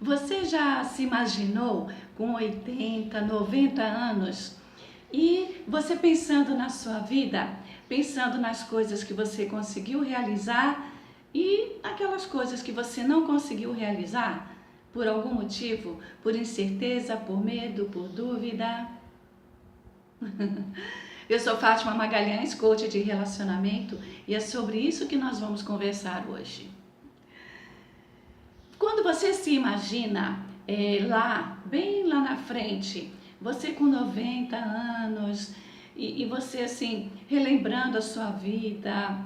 Você já se imaginou com 80, 90 anos e você pensando na sua vida, pensando nas coisas que você conseguiu realizar e aquelas coisas que você não conseguiu realizar por algum motivo, por incerteza, por medo, por dúvida? Eu sou Fátima Magalhães, coach de relacionamento, e é sobre isso que nós vamos conversar hoje. Quando você se imagina bem lá na frente, você com 90 anos e você assim, relembrando a sua vida,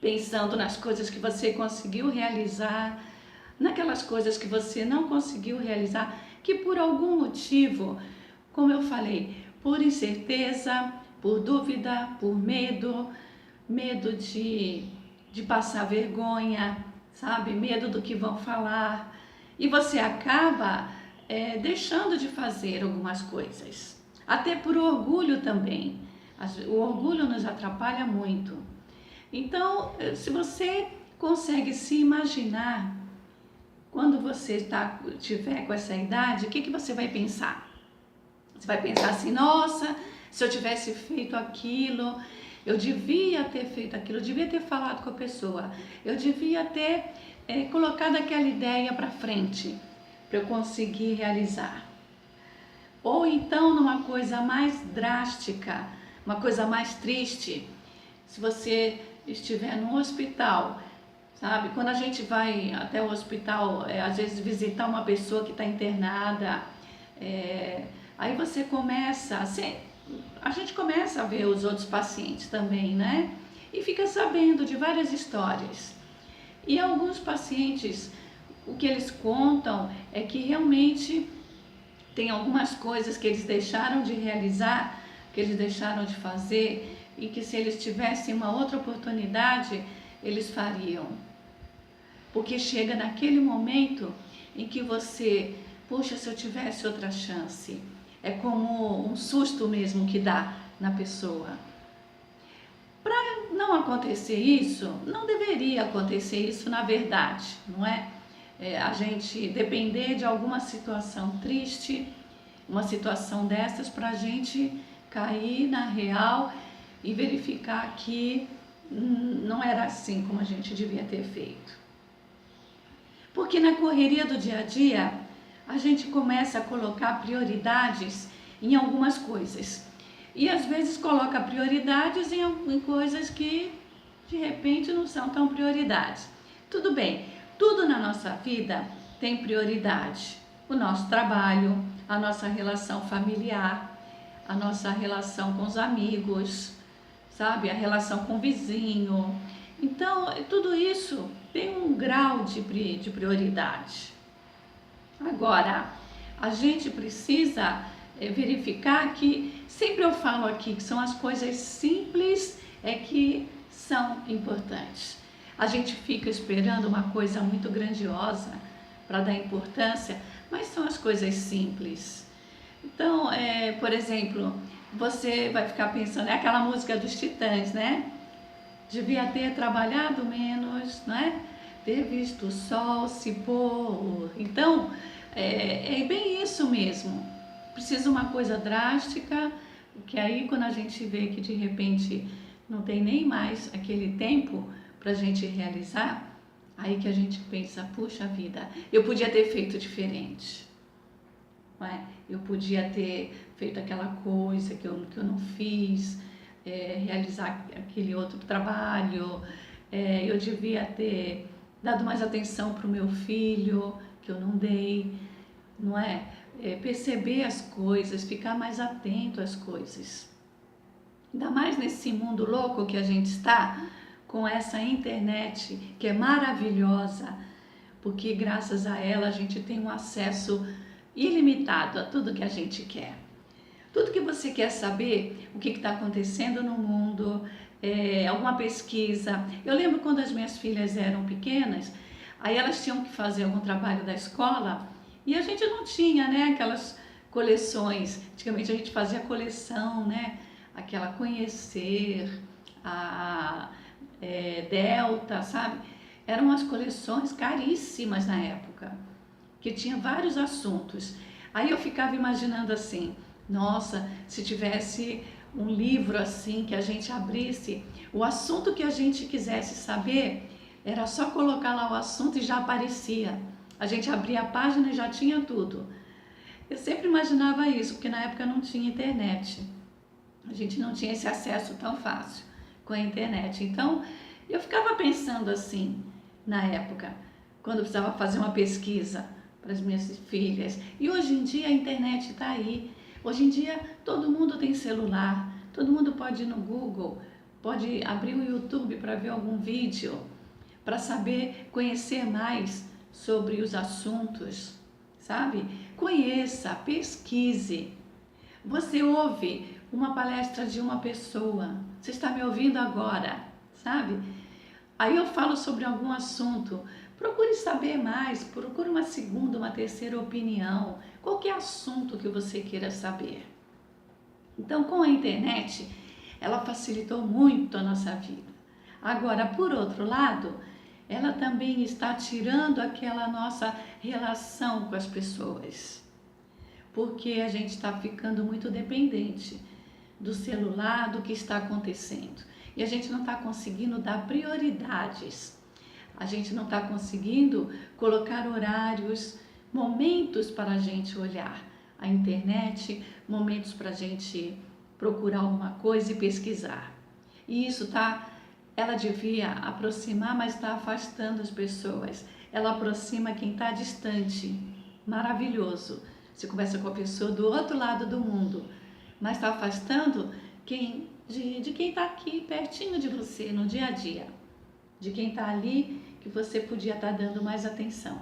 pensando nas coisas que você conseguiu realizar, naquelas coisas que você não conseguiu realizar, que por algum motivo, como eu falei, por incerteza, por dúvida, por medo, medo de passar vergonha, sabe? Medo do que vão falar. E você acaba deixando de fazer algumas coisas. Até por orgulho também. O orgulho nos atrapalha muito. Então, se você consegue se imaginar, quando você tiver com essa idade, o que você vai pensar? Você vai pensar assim, nossa, se eu tivesse feito aquilo, eu devia ter feito aquilo, eu devia ter falado com a pessoa, eu devia ter colocado aquela ideia para frente, para eu conseguir realizar. Ou então numa coisa mais drástica, uma coisa mais triste, se você estiver no hospital, sabe? Quando a gente vai até o hospital, às vezes visitar uma pessoa que está internada, aí você começa, a gente começa a ver os outros pacientes também, né? E fica sabendo de várias histórias. E alguns pacientes, o que eles contam é que realmente tem algumas coisas que eles deixaram de realizar, que eles deixaram de fazer e que se eles tivessem uma outra oportunidade, eles fariam. Porque chega naquele momento em que você, puxa, se eu tivesse outra chance. É como um susto mesmo que dá na pessoa. Para não acontecer isso, não deveria acontecer isso na verdade, não é? A gente depender de alguma situação triste, uma situação dessas, para a gente cair na real e verificar que não era assim como a gente devia ter feito. Porque na correria do dia a dia, a gente começa a colocar prioridades em algumas coisas. E às vezes coloca prioridades em coisas que de repente não são tão prioridades. Tudo bem, tudo na nossa vida tem prioridade. O nosso trabalho, a nossa relação familiar, a nossa relação com os amigos, sabe? A relação com o vizinho. Então, tudo isso tem um grau de prioridade. Agora, a gente precisa verificar que, sempre eu falo aqui, que são as coisas simples que são importantes. A gente fica esperando uma coisa muito grandiosa para dar importância, mas são as coisas simples. Então, por exemplo, você vai ficar pensando, é aquela música dos Titãs, né? Devia ter trabalhado menos, não é? Ter visto o sol se pôr. Então, é bem isso mesmo. Precisa uma coisa drástica, que aí quando a gente vê que de repente não tem nem mais aquele tempo para a gente realizar, aí que a gente pensa, puxa vida, eu podia ter feito diferente. Não é? Eu podia ter feito aquela coisa que eu não fiz, realizar aquele outro trabalho, eu devia ter dado mais atenção para o meu filho, que eu não dei, não é? Perceber as coisas, ficar mais atento às coisas. Ainda mais nesse mundo louco que a gente está, com essa internet que é maravilhosa, porque graças a ela a gente tem um acesso ilimitado a tudo que a gente quer. Tudo que você quer saber, o que está acontecendo no mundo, alguma pesquisa. Eu lembro quando as minhas filhas eram pequenas, aí elas tinham que fazer algum trabalho da escola e a gente não tinha, né, aquelas coleções. Antigamente a gente fazia coleção, né, aquela Conhecer, a Delta, sabe? Eram umas coleções caríssimas na época. que tinha vários assuntos. Aí eu ficava imaginando assim, nossa, se tivesse um livro assim que a gente abrisse, o assunto que a gente quisesse saber, era só colocar lá o assunto e já aparecia. A gente abria a página e já tinha tudo. Eu sempre imaginava isso, porque na época não tinha internet. A gente não tinha esse acesso tão fácil com a internet. Então, eu ficava pensando assim, na época, quando eu precisava fazer uma pesquisa para as minhas filhas. E hoje em dia a internet está aí. Hoje em dia todo mundo tem celular, todo mundo pode ir no Google, pode abrir o YouTube para ver algum vídeo, para saber, conhecer mais sobre os assuntos, sabe? Conheça, pesquise. Você ouve uma palestra de uma pessoa, você está me ouvindo agora, sabe? Aí eu falo sobre algum assunto, procure saber mais, procure uma segunda, uma terceira opinião, qualquer assunto que você queira saber. Então, com a internet, ela facilitou muito a nossa vida. Agora, por outro lado, ela também está tirando aquela nossa relação com as pessoas, porque a gente está ficando muito dependente do celular, do que está acontecendo. E a gente não está conseguindo dar prioridades. A gente não está conseguindo colocar horários, momentos para a gente olhar a internet, momentos para a gente procurar alguma coisa e pesquisar. E isso ela devia aproximar, mas está afastando as pessoas. Ela aproxima quem está distante. Maravilhoso. Você conversa com a pessoa do outro lado do mundo, mas está afastando de quem está aqui pertinho de você no dia a dia, de quem está ali que você podia estar dando mais atenção.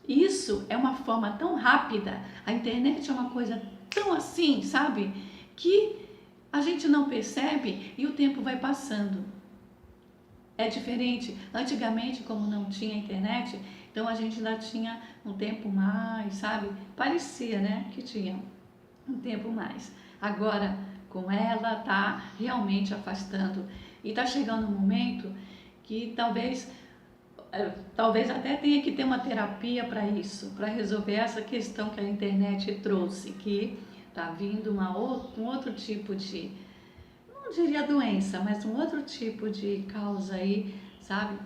Isso é uma forma tão rápida, a internet é uma coisa tão assim, sabe, que a gente não percebe e o tempo vai passando. É diferente, antigamente como não tinha internet, então a gente ainda tinha um tempo mais, sabe, parecia, né, que tinha um tempo mais. Agora, com ela, tá realmente afastando. E tá chegando um momento que talvez até tenha que ter uma terapia para isso, para resolver essa questão que a internet trouxe, que tá vindo um outro tipo de, não diria doença, mas um outro tipo de causa aí, sabe,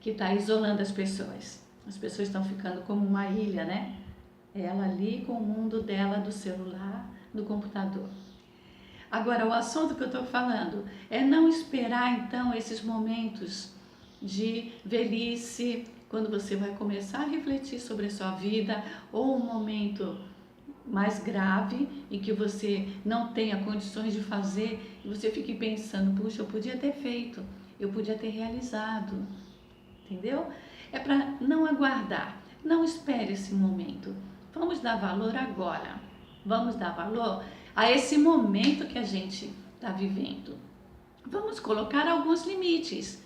que tá isolando as pessoas. As pessoas estão ficando como uma ilha, né? Ela ali com o mundo dela, do celular, do computador. Agora, o assunto que eu estou falando é não esperar, então, esses momentos de velhice, quando você vai começar a refletir sobre a sua vida, ou um momento mais grave, em que você não tenha condições de fazer, e você fique pensando, puxa, eu podia ter feito, eu podia ter realizado, entendeu? É para não aguardar, não espere esse momento. Vamos dar valor agora. Vamos dar valor a esse momento que a gente está vivendo. Vamos colocar alguns limites,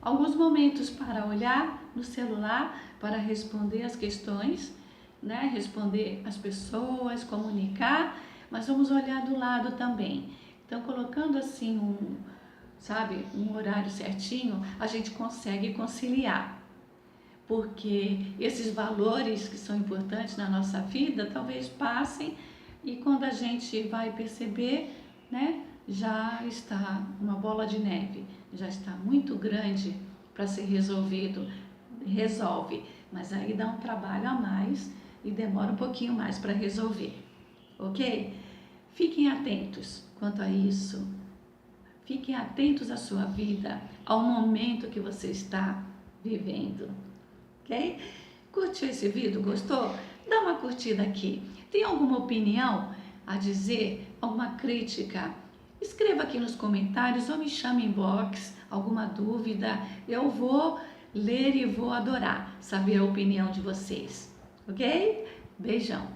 alguns momentos para olhar no celular, para responder as questões, né? Responder as pessoas, comunicar, mas vamos olhar do lado também. Então, colocando assim um horário certinho, a gente consegue conciliar. Porque esses valores que são importantes na nossa vida talvez passem e quando a gente vai perceber, né, já está uma bola de neve, já está muito grande para ser resolvido, resolve, mas aí dá um trabalho a mais e demora um pouquinho mais para resolver, ok? Fiquem atentos quanto a isso, fiquem atentos à sua vida, ao momento que você está vivendo. Ok? Curtiu esse vídeo? Gostou? Dá uma curtida aqui. Tem alguma opinião a dizer? Alguma crítica? Escreva aqui nos comentários ou me chame em inbox. Alguma dúvida? Eu vou ler e vou adorar saber a opinião de vocês. Ok? Beijão!